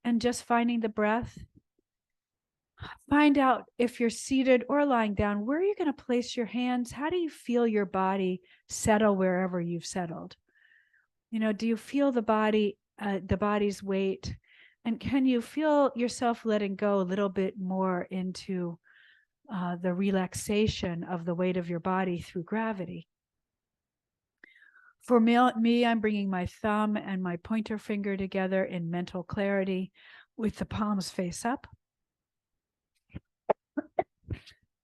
and just finding the breath. Find out if you're seated or lying down, where are you going to place your hands? How do you feel your body settle wherever you've settled? Do you feel the body's weight? And can you feel yourself letting go a little bit more into the relaxation of the weight of your body through gravity? For me, I'm bringing my thumb and my pointer finger together in mental clarity with the palms face up.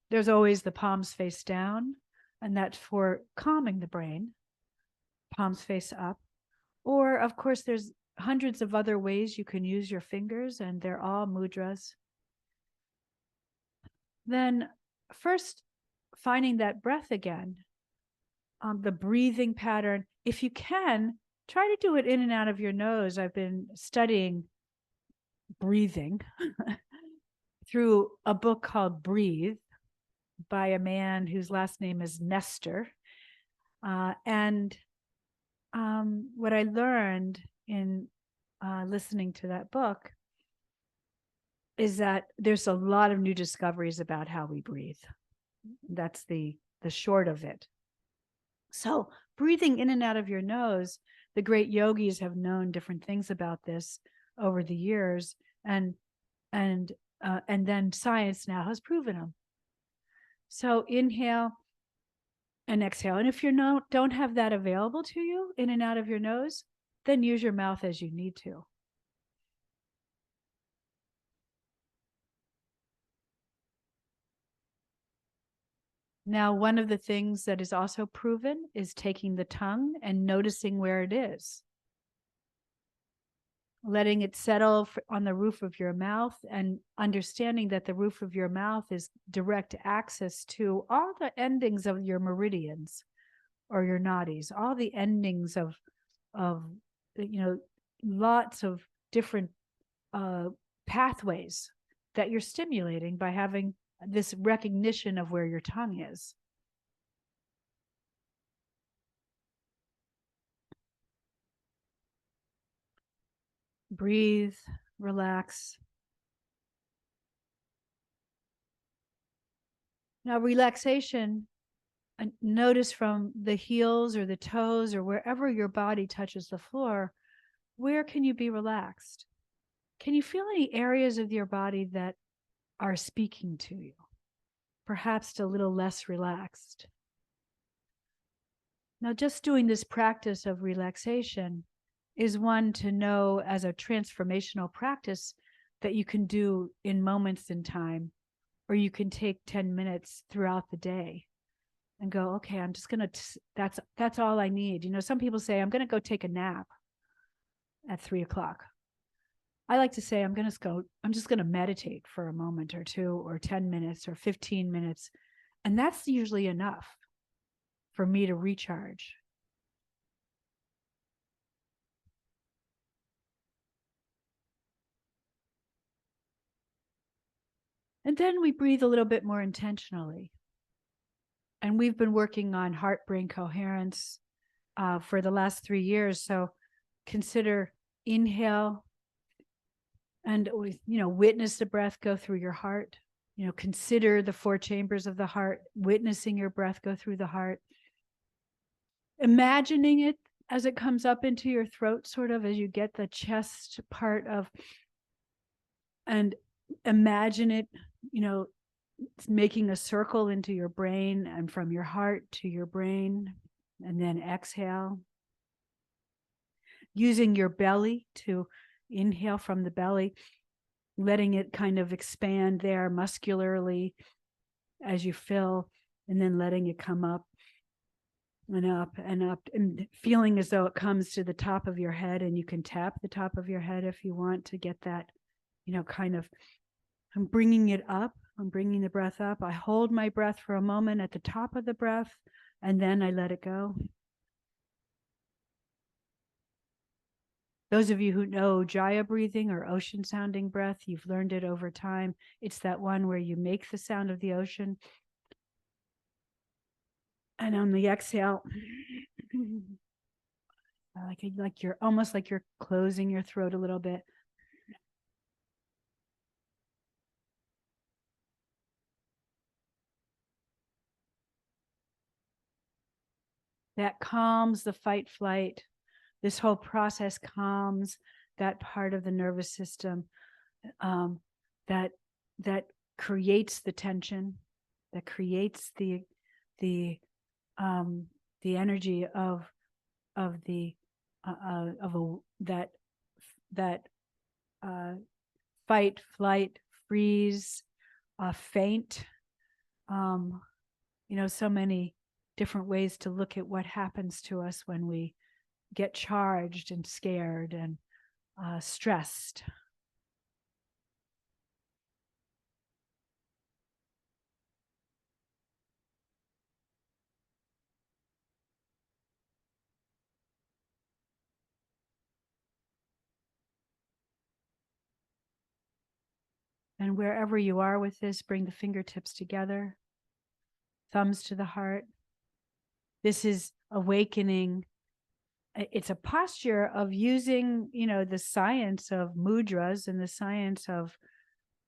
There's always the palms face down, and that's for calming the brain, palms face up. Or, of course, there's hundreds of other ways you can use your fingers, and they're all mudras. Then first, finding that breath again, the breathing pattern. If you can, try to do it in and out of your nose. I've been studying breathing through a book called Breathe by a man whose last name is Nestor. And what I learned in listening to that book is that there's a lot of new discoveries about how we breathe. That's the short of it. So breathing in and out of your nose, the great yogis have known different things about this over the years, and then science now has proven them. So inhale and exhale. And if you don't have that available to you, in and out of your nose, then use your mouth as you need to. Now, one of the things that is also proven is taking the tongue and noticing where it is. Letting it settle on the roof of your mouth, and understanding that the roof of your mouth is direct access to all the endings of your meridians or your nadis, all the endings of lots of different pathways that you're stimulating by having this recognition of where your tongue is. Breathe, relax. Now, relaxation, notice from the heels or the toes or wherever your body touches the floor, where can you be relaxed? Can you feel any areas of your body that are speaking to you? Perhaps a little less relaxed. Now, just doing this practice of relaxation is one to know as a transformational practice that you can do in moments in time, or you can take 10 minutes throughout the day and go, okay, I'm just going to, that's all I need. Some people say, I'm going to go take a nap at 3:00. I like to say, I'm just going to meditate for a moment or two, or 10 minutes or 15 minutes. And that's usually enough for me to recharge. And then we breathe a little bit more intentionally. And we've been working on heart-brain coherence for the last 3 years. So consider inhale and, witness the breath go through your heart. Consider the 4 chambers of the heart, witnessing your breath go through the heart. Imagining it as it comes up into your throat, sort of as you get the chest part of, and imagine it, making a circle into your brain and from your heart to your brain, and then exhale. Using your belly to inhale from the belly, letting it kind of expand there muscularly as you fill, and then letting it come up and up and up, and feeling as though it comes to the top of your head, and you can tap the top of your head if you want to get that, kind of, I'm bringing it up. I'm bringing the breath up. I hold my breath for a moment at the top of the breath, and then I let it go. Those of you who know Jaya breathing or ocean sounding breath, you've learned it over time. It's that one where you make the sound of the ocean. And on the exhale, like you're almost like you're closing your throat a little bit. that calms the fight flight. This whole process calms that part of the nervous system that creates the tension, that creates the energy of the that fight, flight, freeze, faint. So many different ways to look at what happens to us when we get charged and scared and stressed. And wherever you are with this, bring the fingertips together, thumbs to the heart. This is awakening. It's a posture of using, the science of mudras and the science of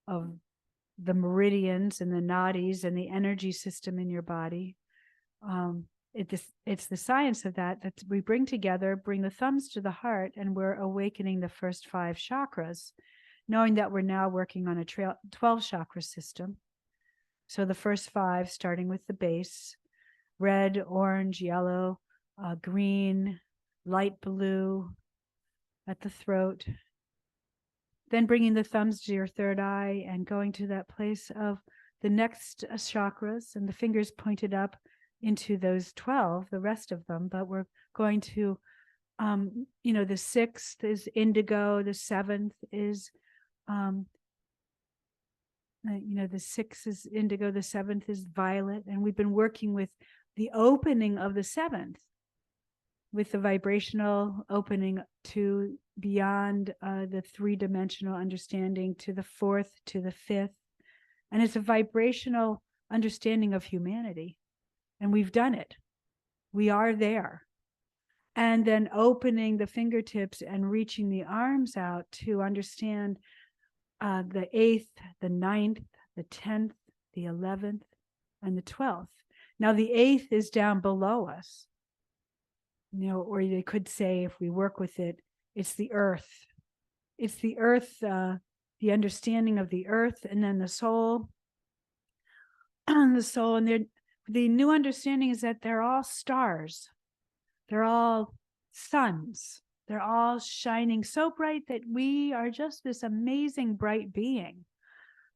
the meridians and the nadis and the energy system in your body. It's the science of that we bring together, bring the thumbs to the heart, and we're awakening the first 5 chakras, knowing that we're now working on a 12 chakra system. So the first 5, starting with the base, red, orange, yellow, green, light blue at the throat. Then bringing the thumbs to your third eye and going to that place of the next chakras, and the fingers pointed up into those 12, the rest of them. But we're going to, the 6th is indigo, the 7th is, the 6th is indigo, the 7th is violet. And we've been working with the opening of the 7th, with the vibrational opening to beyond the 3-dimensional understanding, to the 4th, to the 5th. And it's a vibrational understanding of humanity. And we've done it. We are there. And then opening the fingertips and reaching the arms out to understand the 8th, the 9th, the 10th, the 11th, and the 12th. Now the 8th is down below us. Or they could say, if we work with it, it's the earth. It's the earth, the understanding of the earth, and then the soul. The soul, and the new understanding is that they're all stars. They're all suns. They're all shining so bright that we are just this amazing bright being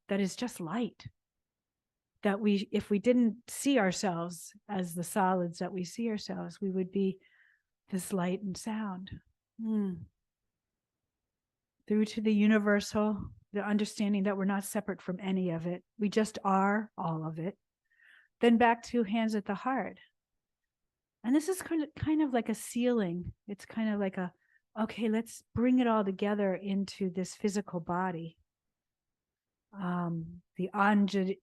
that is just light. That if we didn't see ourselves as the solids that we see ourselves, we would be this light and sound. Through to the universal, the understanding that we're not separate from any of it. We just are all of it. Then back to hands at the heart. And this is kind of like a sealing. It's kind of like okay, let's bring it all together into this physical body. The Anja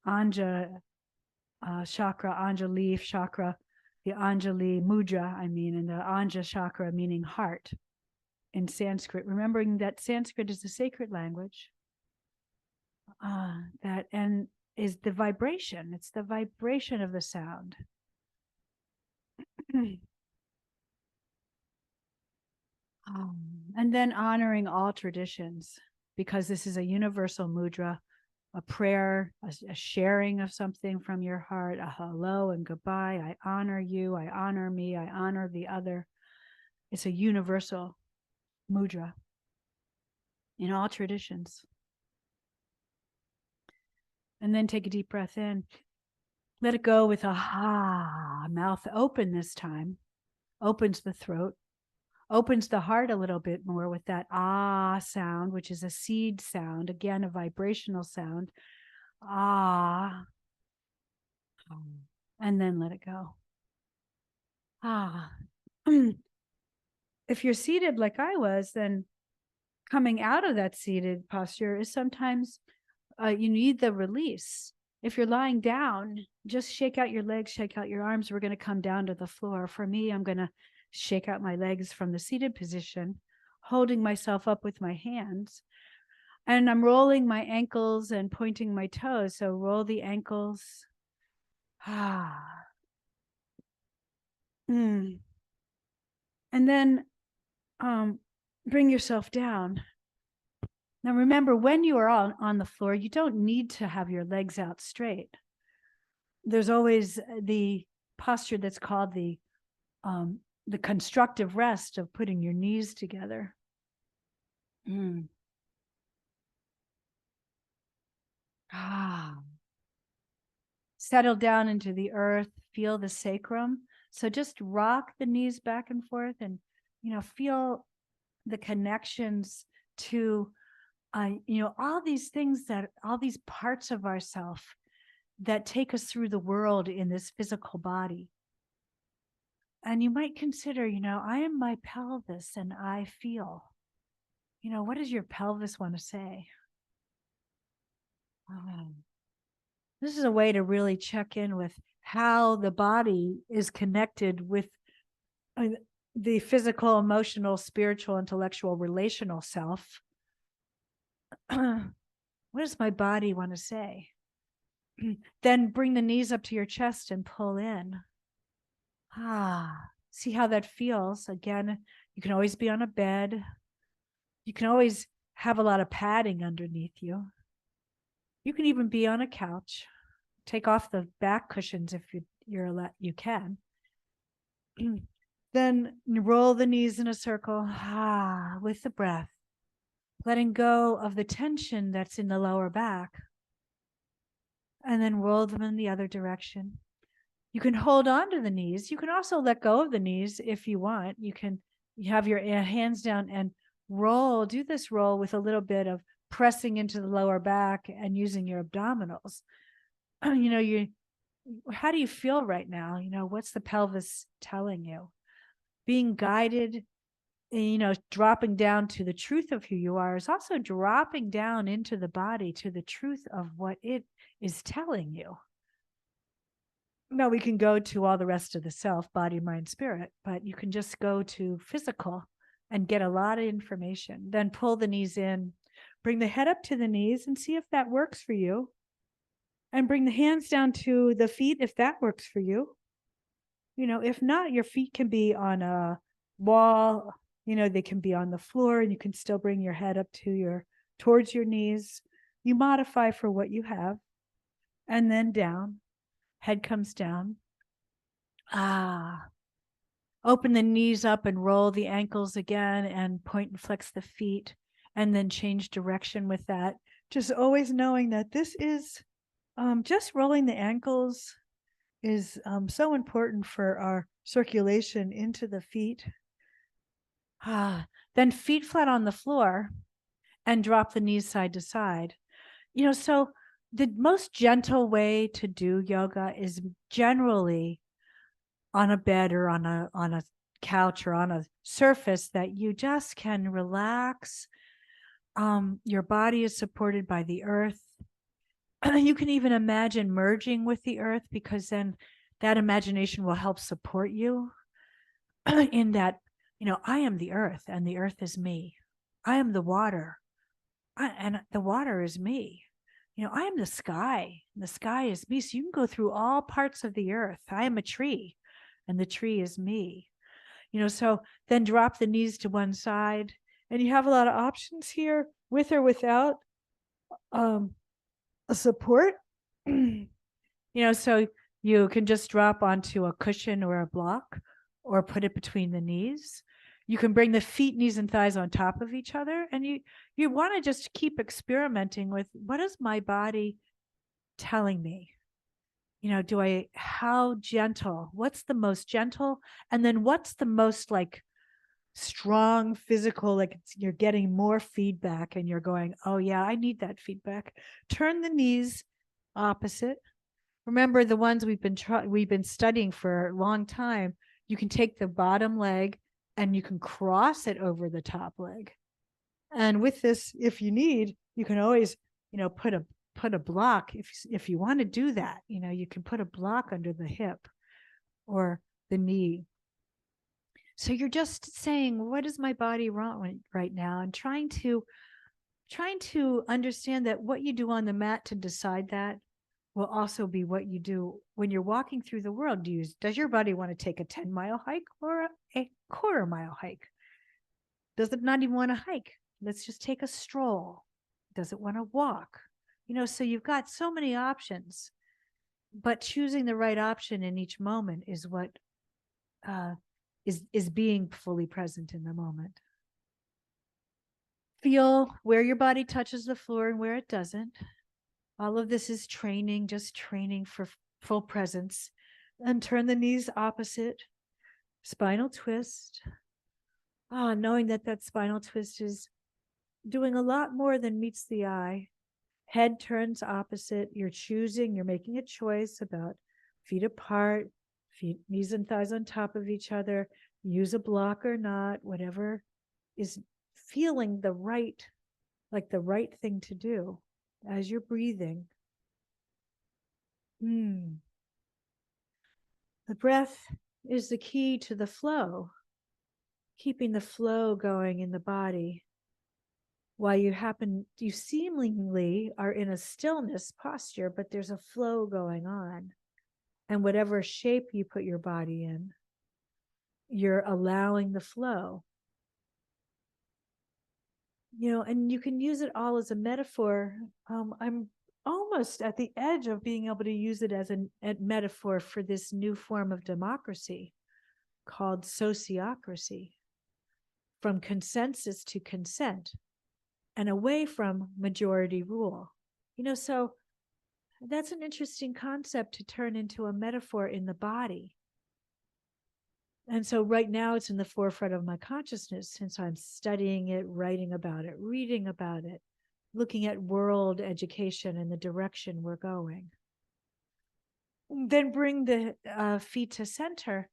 chakra, Anja leaf chakra, the Anjali mudra, and the Anja chakra meaning heart in Sanskrit, remembering that Sanskrit is a sacred language. That and is the vibration. It's the vibration of the sound. And then honoring all traditions, because this is a universal mudra, a prayer, a sharing of something from your heart, a hello and goodbye. I honor you, I honor me, I honor the other. It's a universal mudra in all traditions. And then take a deep breath in. Let it go with a mouth open this time. Opens the throat. Opens the heart a little bit more with that sound, which is a seed sound. Again, a vibrational sound. And then let it go. If you're seated like I was, then coming out of that seated posture is sometimes you need the release. If you're lying down, just shake out your legs, shake out your arms. We're going to come down to the floor. For me, I'm going to shake out my legs from the seated position, holding myself up with my hands. And I'm rolling my ankles and pointing my toes. So roll the ankles. And then bring yourself down. Now remember, when you are on the floor, you don't need to have your legs out straight. There's always the posture that's called the constructive rest of putting your knees together. Settle down into the earth, feel the sacrum. So just rock the knees back and forth and, feel the connections to, all these things all these parts of ourself that take us through the world in this physical body. And you might consider, I am my pelvis and I feel. What does your pelvis want to say? This is a way to really check in with how the body is connected with the physical, emotional, spiritual, intellectual, relational self. What does my body want to say? Then bring the knees up to your chest and pull in. See how that feels. Again, you can always be on a bed. You can always have a lot of padding underneath you. You can even be on a couch. Take off the back cushions if you can. Then roll the knees in a circle with the breath, letting go of the tension that's in the lower back. And then roll them in the other direction. You can hold on to the knees. You can also let go of the knees if you want. You have your hands down and roll. Do this roll with a little bit of pressing into the lower back and using your abdominals. How do you feel right now? What's the pelvis telling you? Being guided, dropping down to the truth of who you are is also dropping down into the body to the truth of what it is telling you. Now we can go to all the rest of the self, body, mind, spirit, but you can just go to physical and get a lot of information. Then pull the knees in, bring the head up to the knees and see if that works for you. And bring the hands down to the feet if that works for you. If not, your feet can be on a wall, they can be on the floor and you can still bring your head up towards your knees. You modify for what you have. And then down, head comes down. Open the knees up and roll the ankles again and point and flex the feet and then change direction with that. Just always knowing that this is just rolling the ankles is so important for our circulation into the feet. Then feet flat on the floor and drop the knees side to side. So the most gentle way to do yoga is generally on a bed or on a couch or on a surface that you just can relax. Your body is supported by the earth. You can even imagine merging with the earth, because then that imagination will help support you in that, I am the earth and the earth is me. I am the water and the water is me. I am the sky and the sky is me. So you can go through all parts of the earth. I am a tree and the tree is me. So then drop the knees to one side and you have a lot of options here with or without a support. So you can just drop onto a cushion or a block or put it between the knees. You can bring the feet, knees, and thighs on top of each other. And you want to just keep experimenting with, what is my body telling me? How gentle? What's the most gentle? And then what's the most strong physical, you're getting more feedback and you're going, oh yeah, I need that feedback. Turn the knees opposite. Remember the ones we've been studying for a long time. You can take the bottom leg and you can cross it over the top leg. And with this, if you need, you can always, put a block. If you want to do that, you can put a block under the hip or the knee. So you're just saying, what is my body wrong right now? And trying to understand that what you do on the mat to decide that will also be what you do when you're walking through the world. Does your body want to take a 10-mile hike or a quarter-mile hike? Does it not even want to hike? Let's just take a stroll. Does it want to walk? So you've got so many options, but choosing the right option in each moment is what is being fully present in the moment. Feel where your body touches the floor and where it doesn't. All of this is training, just training for full presence. And turn the knees opposite. Spinal twist. Knowing that spinal twist is doing a lot more than meets the eye. Head turns opposite. You're making a choice about feet apart, knees and thighs on top of each other, use a block or not, whatever is feeling the right thing to do as you're breathing. The breath is the key to the flow, keeping the flow going in the body. While you seemingly are in a stillness posture, but there's a flow going on. And whatever shape you put your body in, you're allowing the flow. And you can use it all as a metaphor. I'm almost at the edge of being able to use it as a metaphor for this new form of democracy called sociocracy, from consensus to consent and away from majority rule. So that's an interesting concept to turn into a metaphor in the body. And so right now it's in the forefront of my consciousness since I'm studying it, writing about it, reading about it, looking at world education and the direction we're going. Then bring the feet to center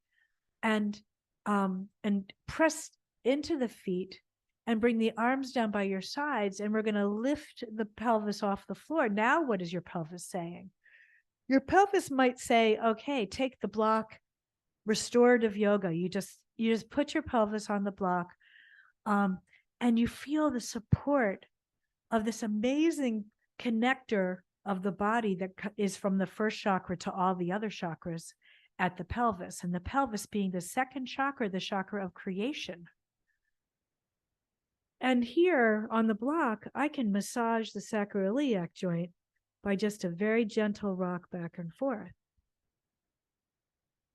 and press into the feet and bring the arms down by your sides. And we're going to lift the pelvis off the floor. Now, what is your pelvis saying? Your pelvis might say, okay, take the block, restorative yoga. You just put your pelvis on the block, and you feel the support of this amazing connector of the body that is from the first chakra to all the other chakras at the pelvis, and the pelvis being the second chakra, the chakra of creation. And here on the block, I can massage the sacroiliac joint by just a very gentle rock back and forth.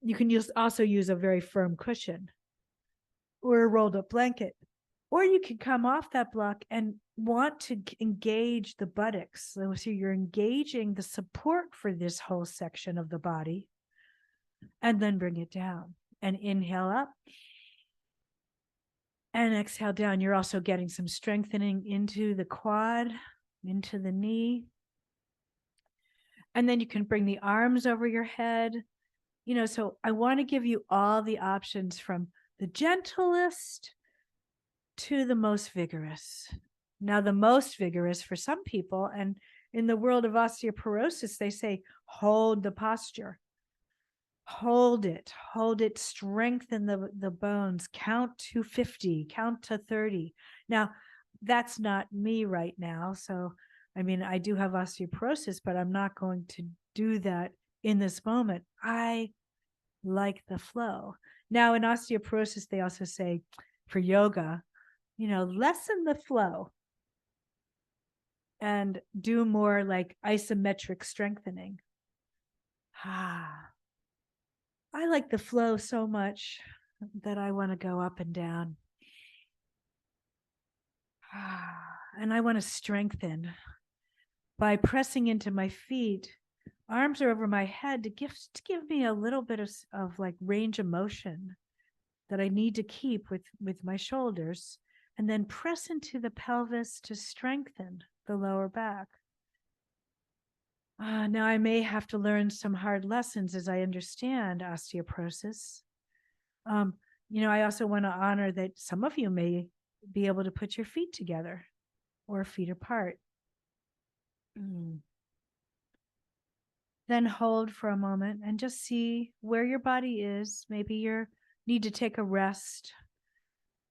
You can also use a very firm cushion or a rolled up blanket. Or you can come off that block and want to engage the buttocks. So you're engaging the support for this whole section of the body, and then bring it down and inhale up and exhale down. You're also getting some strengthening into the quad, into the knee. And then you can bring the arms over your head. So I want to give you all the options from the gentlest to the most vigorous. Now, the most vigorous for some people, and in the world of osteoporosis, they say, hold the posture. Hold it, strengthen the bones, count to 50, count to 30. Now, that's not me right now. So, I do have osteoporosis, but I'm not going to do that in this moment. I like the flow. Now, in osteoporosis, they also say for yoga, lessen the flow and do more like isometric strengthening. I like the flow so much that I want to go up and down. And I want to strengthen by pressing into my feet. Arms are over my head to give me a little bit of like range of motion that I need to keep with my shoulders, and then press into the pelvis to strengthen the lower back. Now I may have to learn some hard lessons as I understand osteoporosis. I also want to honor that some of you may be able to put your feet together or feet apart. Then hold for a moment and just see where your body is. Maybe you need to take a rest.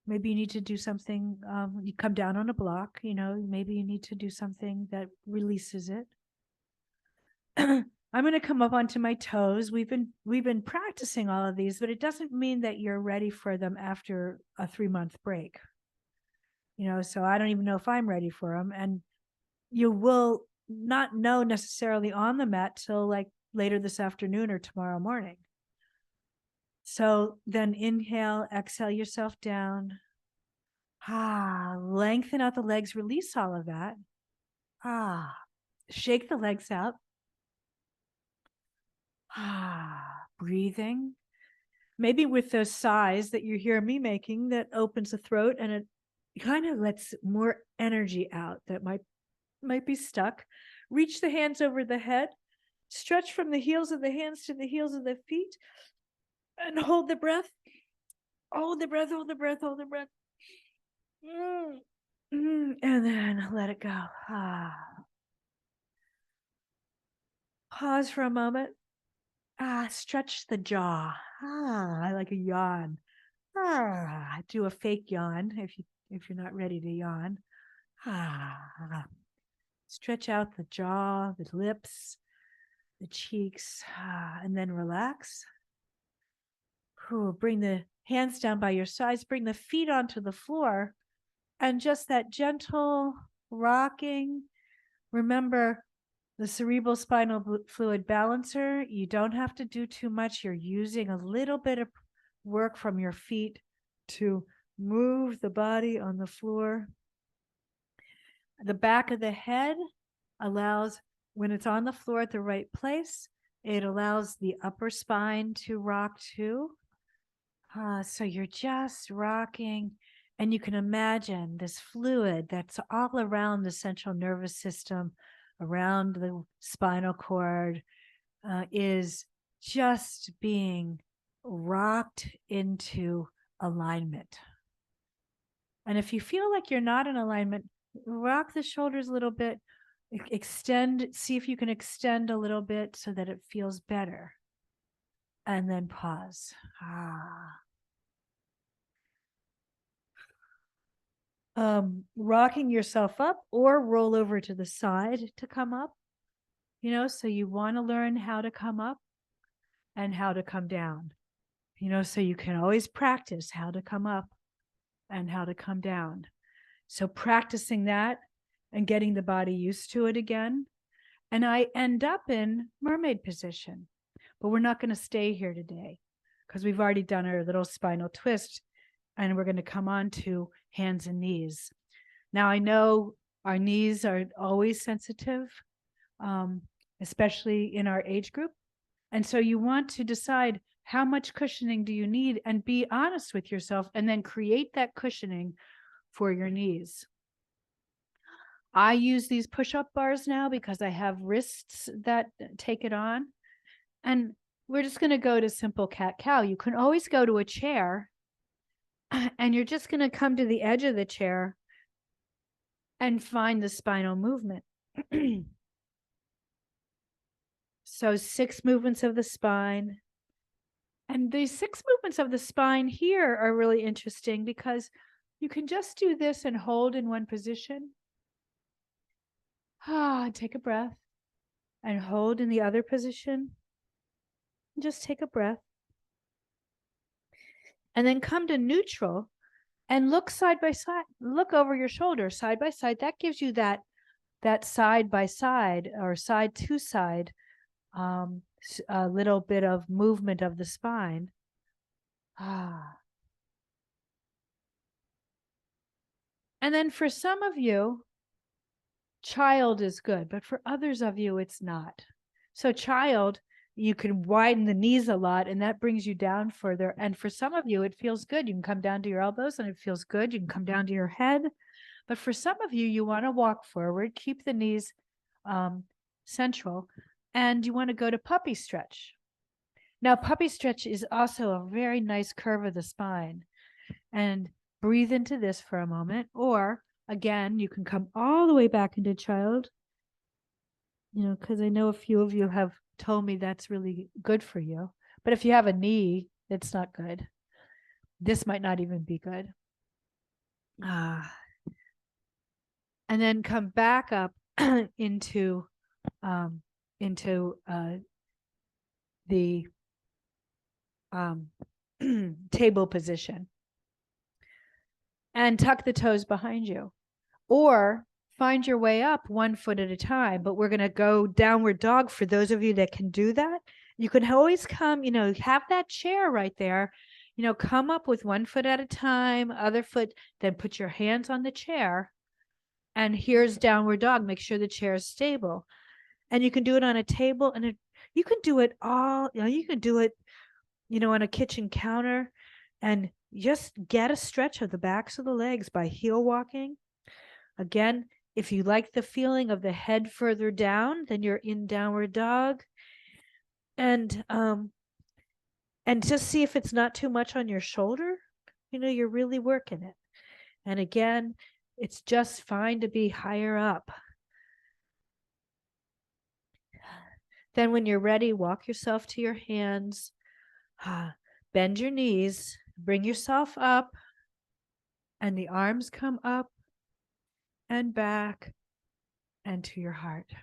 Maybe you need to do something. You come down on a block, maybe you need to do something that releases it. I'm going to come up onto my toes. We've been practicing all of these, but it doesn't mean that you're ready for them after a 3-month break. So I don't even know if I'm ready for them. And you will not know necessarily on the mat till like later this afternoon or tomorrow morning. So then inhale, exhale yourself down. Lengthen out the legs, release all of that. Shake the legs out. Breathing. Maybe with those sighs that you hear me making, that opens the throat and it kind of lets more energy out that might be stuck. Reach the hands over the head. Stretch from the heels of the hands to the heels of the feet. And hold the breath. Hold the breath, hold the breath, hold the breath. And then let it go. Pause for a moment. Stretch the jaw. I like a yawn. Do a fake yawn if you're not ready to yawn. Stretch out the jaw, the lips, the cheeks, and then relax. Bring the hands down by your sides. Bring the feet onto the floor, and just that gentle rocking. Remember, the cerebral spinal fluid balancer, you don't have to do too much. You're using a little bit of work from your feet to move the body on the floor. The back of the head allows, when it's on the floor at the right place, it allows the upper spine to rock too. So you're just rocking, and you can imagine this fluid that's all around the central nervous system, around the spinal cord, is just being rocked into alignment. And if you feel like you're not in alignment, rock the shoulders a little bit, extend, see if you can extend a little bit so that it feels better. And then pause. Rocking yourself up or roll over to the side to come up. So you want to learn how to come up and how to come down. So you can always practice how to come up and how to come down. So practicing that and getting the body used to it again. And I end up in mermaid position, but we're not going to stay here today because we've already done our little spinal twist, and we're going to come on to hands and knees. Now, I know our knees are always sensitive, especially in our age group. And so you want to decide how much cushioning do you need and be honest with yourself, and then create that cushioning for your knees. I use these push-up bars now because I have wrists that take it on. And we're just going to go to simple cat-cow. You can always go to a chair, and you're just going to come to the edge of the chair and find the spinal movement. So 6 movements of the spine. And these 6 movements of the spine here are really interesting because you can just do this and hold in one position. Take a breath and hold in the other position. Just take a breath. And then come to neutral and look side by side. Look over your shoulder side by side. That gives you that side by side or side to side, a little bit of movement of the spine. And then for some of you, child is good, but for others of you, it's not. So child, you can widen the knees a lot, and that brings you down further. And for some of you, it feels good. You can come down to your elbows and it feels good. You can come down to your head. But for some of you, you want to walk forward, keep the knees central, and you want to go to puppy stretch. Now, puppy stretch is also a very nice curve of the spine. And breathe into this for a moment. Or again, you can come all the way back into child, because I know a few of you have told me that's really good for you. But if you have a knee, it's not good. This might not even be good. And then come back up into into the table position, and tuck the toes behind you, or find your way up 1 foot at a time. But we're going to go downward dog for those of you that can do that. You can always come, have that chair right there, come up with 1 foot at a time, other foot, then put your hands on the chair. And here's downward dog. Make sure the chair is stable. And you can do it on a table, and you can do it all, you can do it, on a kitchen counter, and just get a stretch of the backs of the legs by heel walking. Again, if you like the feeling of the head further down, then you're in downward dog. And just see if it's not too much on your shoulder. You're really working it. And again, it's just fine to be higher up. Then when you're ready, walk yourself to your hands. Bend your knees, bring yourself up, and the arms come up and back and to your heart.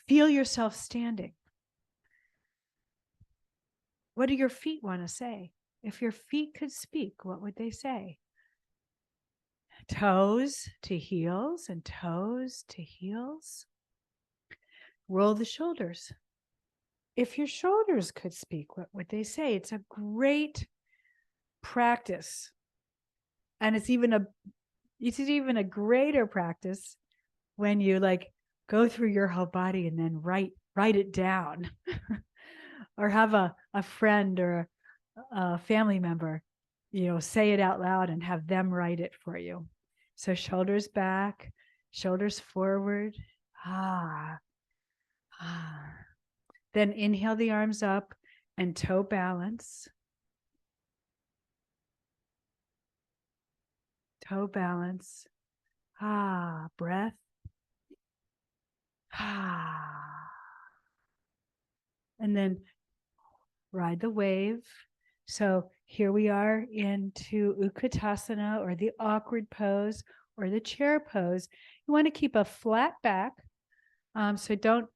Feel yourself standing. What do your feet want to say? If your feet could speak, what would they say? Toes to heels and toes to heels. Roll the shoulders. If your shoulders could speak, what would they say? It's a great practice. And it's even a greater practice when you go through your whole body and then write it down. Or have a friend or a family member, say it out loud and have them write it for you. So shoulders back, shoulders forward. Then inhale the arms up and toe balance. Toe balance. Breath. And then ride the wave. So here we are into Utkatasana, or the awkward pose, or the chair pose. You want to keep a flat back. So don't,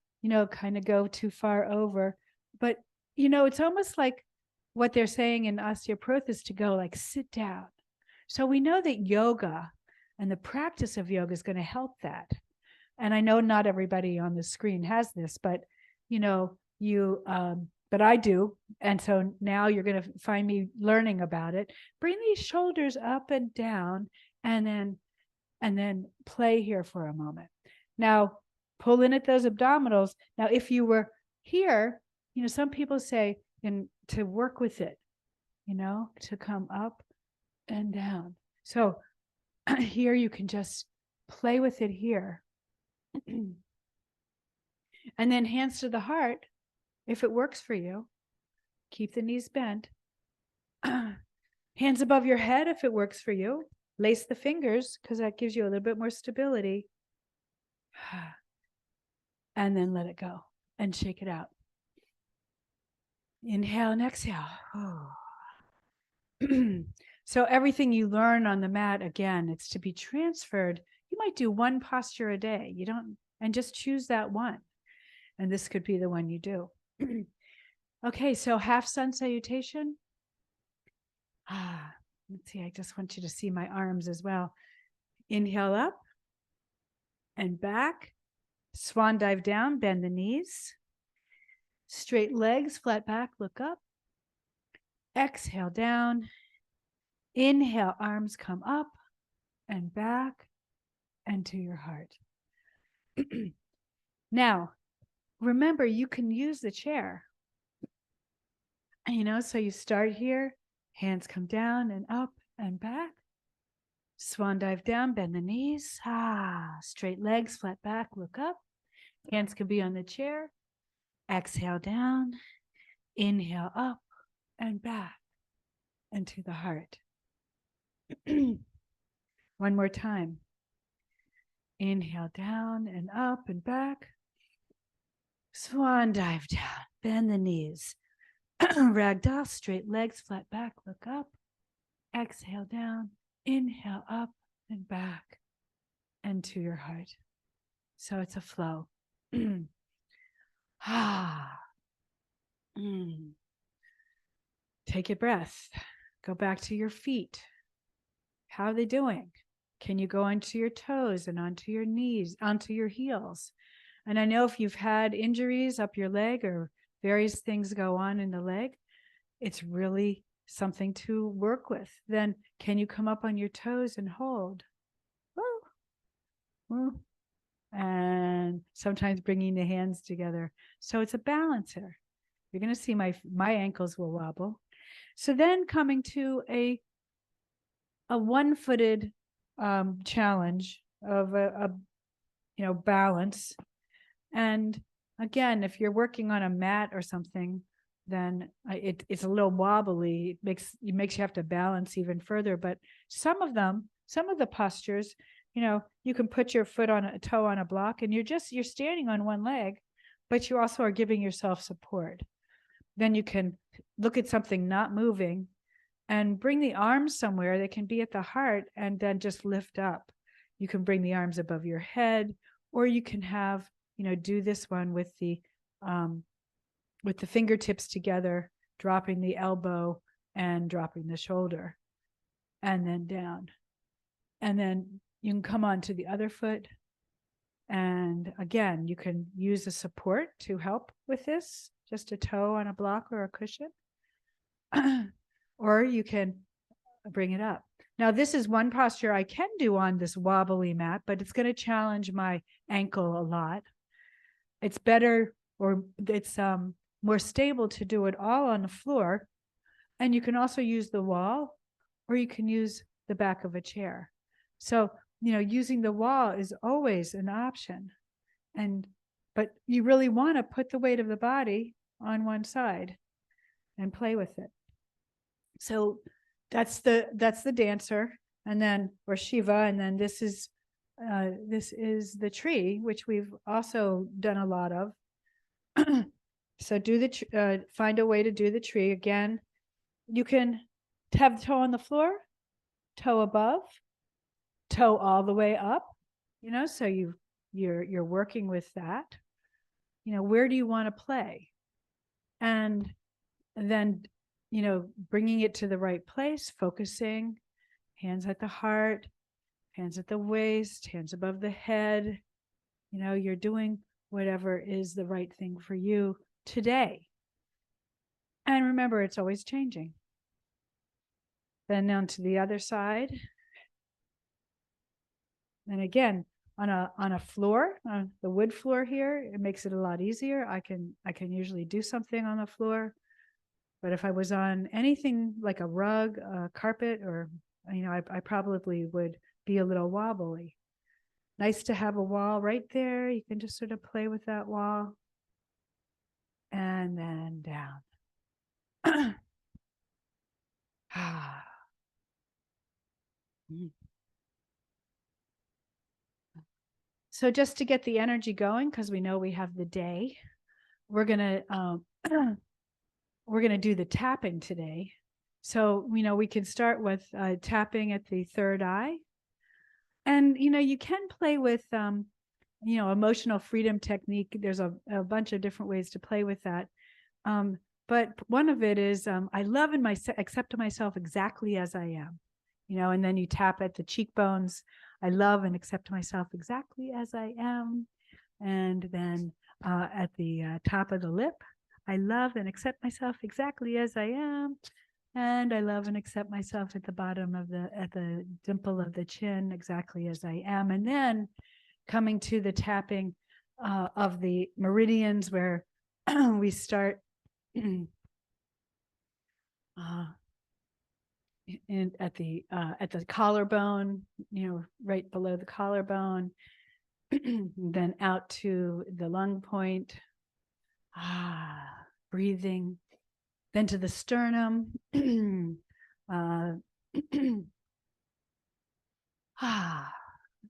kind of go too far over. But, it's almost like what they're saying in osteoporosis to go sit down. So we know that yoga and the practice of yoga is going to help that. And I know not everybody on the screen has this, but, but I do. And so now you're going to find me learning about it. Bring these shoulders up and down, and then play here for a moment. Now, pull in at those abdominals. Now, if you were here, some people say to work with it, to come up and down. So here you can just play with it here. And then hands to the heart, if it works for you. Keep the knees bent. Hands above your head if it works for you. Lace the fingers because that gives you a little bit more stability. And then let it go and shake it out. Inhale and exhale. So everything you learn on the mat, again, it's to be transferred. You might do one posture a day. And just choose that one. And this could be the one you do. Okay, so half sun salutation. Let's see, I just want you to see my arms as well. Inhale up and back. Swan dive down, bend the knees. Straight legs, flat back, look up. Exhale down. Inhale, arms come up and back and to your heart. Now, remember, you can use the chair. So you start here, hands come down and up and back. Swan dive down, bend the knees. Straight legs, flat back, look up. Hands can be on the chair. Exhale down. Inhale up and back and to the heart. One more time. Inhale down and up and back. Swan dive down, bend the knees. Ragdoll, straight legs, flat back, look up. Exhale down, inhale up and back and to your heart. So it's a flow. Ah. Take a breath. Go back to your feet. How are they doing? Can you go onto your toes and onto your knees, onto your heels? And I know if you've had injuries up your leg or various things go on in the leg, it's really something to work with. Then can you come up on your toes and hold? And sometimes bringing the hands together. So it's a balancer. You're going to see my ankles will wobble. So then coming to a one-footed challenge of a balance. And again, if you're working on a mat or something, then it's a little wobbly. It makes you have to balance even further. But some of the postures, you can put your foot on a toe on a block and you're standing on one leg, but you also are giving yourself support. Then you can look at something not moving and bring the arms somewhere. They can be at the heart and then just lift up. You can bring the arms above your head, or you can have, do this one with the fingertips together, dropping the elbow and dropping the shoulder, and then down. And then you can come on to the other foot. And again, you can use a support to help with this, just a toe on a block or a cushion. Or you can bring it up. Now, this is one posture I can do on this wobbly mat, but it's going to challenge my ankle a lot. It's better, or it's more stable to do it all on the floor. And you can also use the wall, or you can use the back of a chair. So, using the wall is always an option. But you really want to put the weight of the body on one side and play with it. So that's the dancer, and then, or Shiva, and then this is the tree, which we've also done a lot of. So find a way to do the tree. Again, you can have the toe on the floor, toe above, toe all the way up, so you're working with that. Where do you want to play? And then, bringing it to the right place, focusing, hands at the heart, hands at the waist, hands above the head. You're doing whatever is the right thing for you today. And remember, it's always changing. Then down to the other side. And again, on a floor, on the wood floor here, it makes it a lot easier. I can usually do something on the floor. But if I was on anything like a rug, a carpet, or, I probably would be a little wobbly. Nice to have a wall right there. You can just sort of play with that wall. And then down. So just to get the energy going, because we know we have the day, we're gonna do the tapping today. So we can start with tapping at the third eye, and you can play with emotional freedom technique. There's a bunch of different ways to play with that. But one of it is I love and accept myself exactly as I am, and then you tap at the cheekbones. I love and accept myself exactly as I am. And then at the top of the lip, I love and accept myself exactly as I am. And I love and accept myself at the bottom of at the dimple of the chin, exactly as I am. And then coming to the tapping of the meridians, where we start at the collarbone, right below the collarbone, then out to the lung point, breathing, then to the sternum, and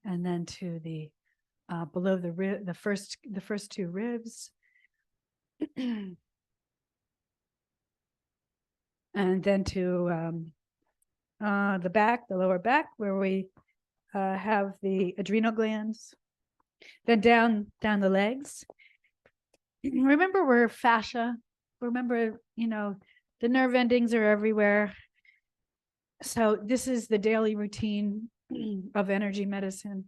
then to the below the first two ribs. And then to the back, the lower back, where we have the adrenal glands. Then down the legs. Remember, we're fascia. Remember, the nerve endings are everywhere. So this is the daily routine of energy medicine.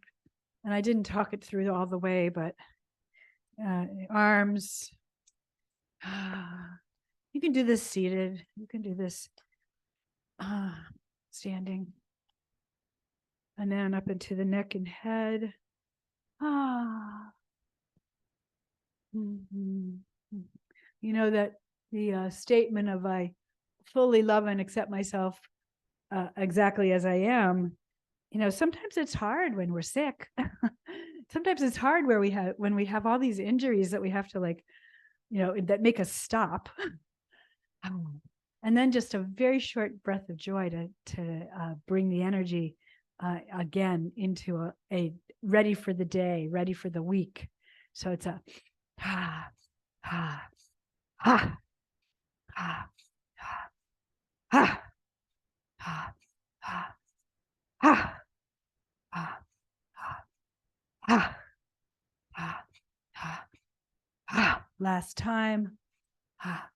And I didn't talk it through all the way, but arms. You can do this seated. You can do this standing. And then up into the neck and head. You know that the statement of I fully love and accept myself exactly as I am. Sometimes it's hard when we're sick. Sometimes it's hard when we have all these injuries that we have to that make us stop. And then just a very short breath of joy to bring the energy again into a ready for the day, ready for the week. So it's a ha, ha, ha, ha, ha, ha, ha, ha, ha, ha, ha, ha, ha, ha. Last time. Ha,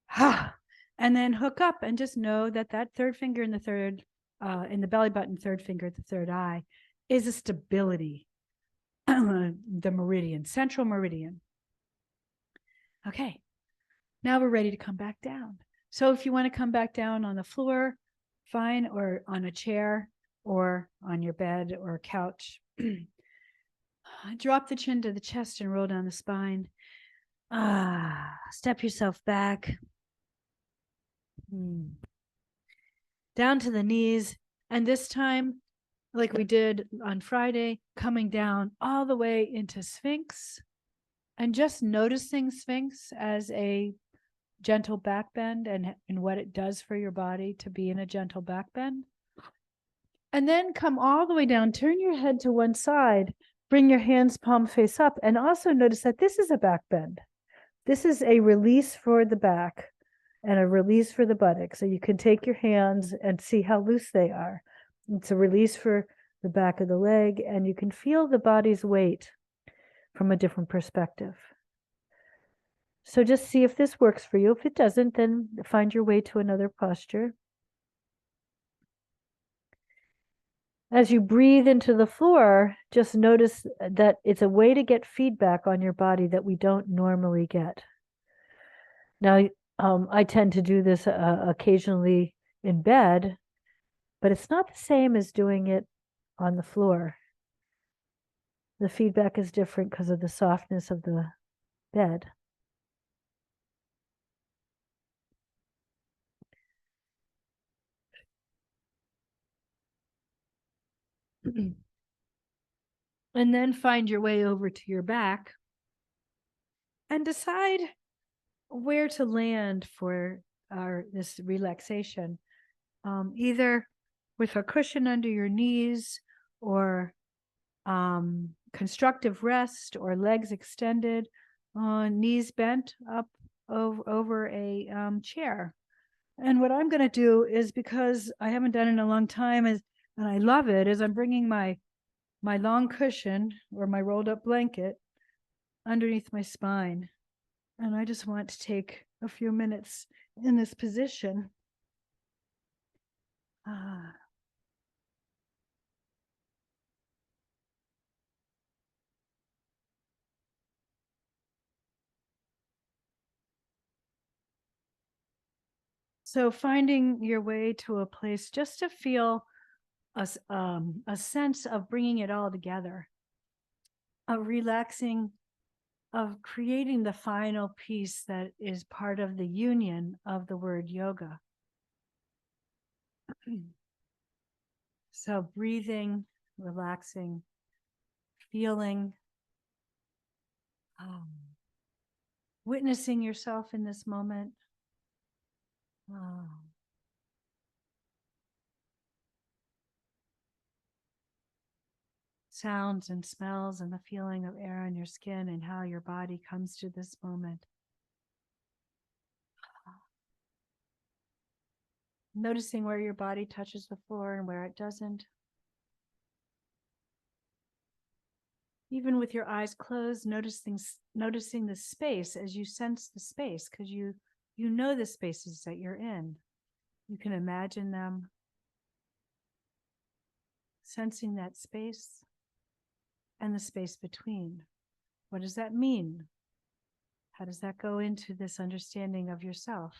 ha. And then hook up and just know that third finger in the belly button, third finger at the third eye, is a stability. The meridian, central meridian. Okay, now we're ready to come back down. So if you want to come back down on the floor, fine, or on a chair, or on your bed or couch. Drop the chin to the chest and roll down the spine. Step yourself back. Down to the knees. And this time, like we did on Friday, coming down all the way into Sphinx and just noticing Sphinx as a gentle back bend and what it does for your body to be in a gentle back bend. And then come all the way down, turn your head to one side, bring your hands palm face up, and also notice that this is a back bend. This is a release for the back and a release for the buttock. So you can take your hands and see how loose they are. It's a release for the back of the leg, and you can feel the body's weight from a different perspective. So just see if this works for you. If it doesn't, then find your way to another posture. As you breathe into the floor, just notice that it's a way to get feedback on your body that we don't normally get. Now, I tend to do this occasionally in bed, but it's not the same as doing it on the floor. The feedback is different because of the softness of the bed. And then find your way over to your back and decide where to land for this relaxation. Either with a cushion under your knees, or constructive rest, or legs extended, knees bent up over a chair. And what I'm going to do is, because I haven't done it in a long time, and I love it, is I'm bringing my long cushion or my rolled up blanket underneath my spine. And I just want to take a few minutes in this position. So finding your way to a place just to feel a sense of bringing it all together, of relaxing, of creating the final piece that is part of the union of the word yoga. So breathing, relaxing, feeling, witnessing yourself in this moment. Sounds and smells and the feeling of air on your skin and how your body comes to this moment. Noticing where your body touches the floor and where it doesn't. Even with your eyes closed, noticing the space as you sense the space, because you know the spaces that you're in. You can imagine them, sensing that space and the space between. What does that mean? How does that go into this understanding of yourself?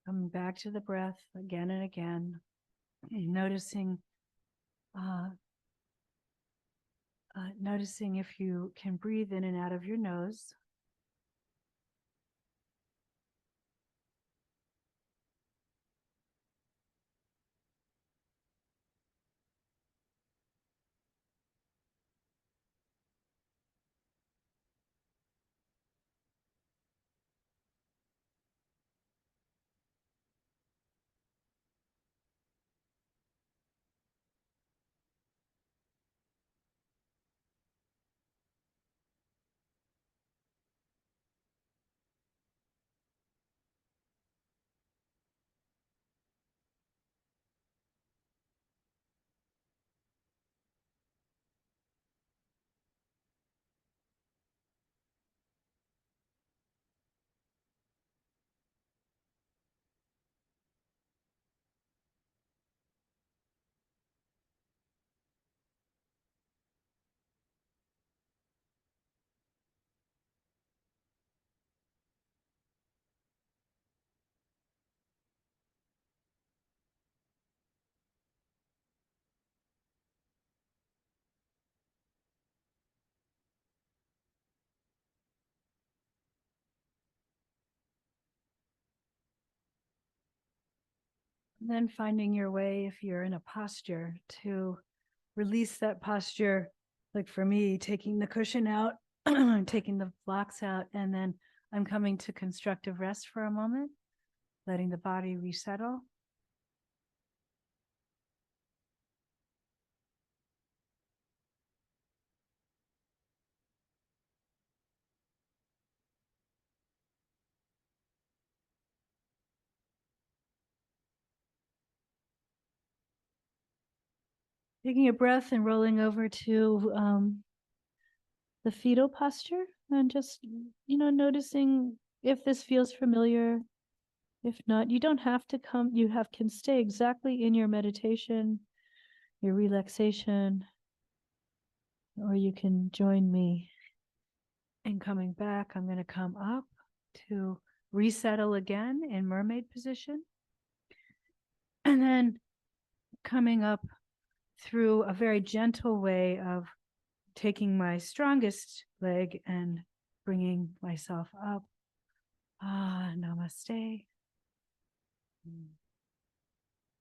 Coming back to the breath again and again, noticing noticing if you can breathe in and out of your nose. And then finding your way, if you're in a posture, to release that posture. Like for me, taking the cushion out, taking the blocks out, and then I'm coming to constructive rest for a moment, letting the body resettle. Taking a breath and rolling over to the fetal posture, and just, noticing if this feels familiar. If not, you don't have to come, can stay exactly in your meditation, your relaxation, or you can join me in coming back. I'm going to come up to resettle again in mermaid position. And then coming up through a very gentle way of taking my strongest leg and bringing myself up. Namaste.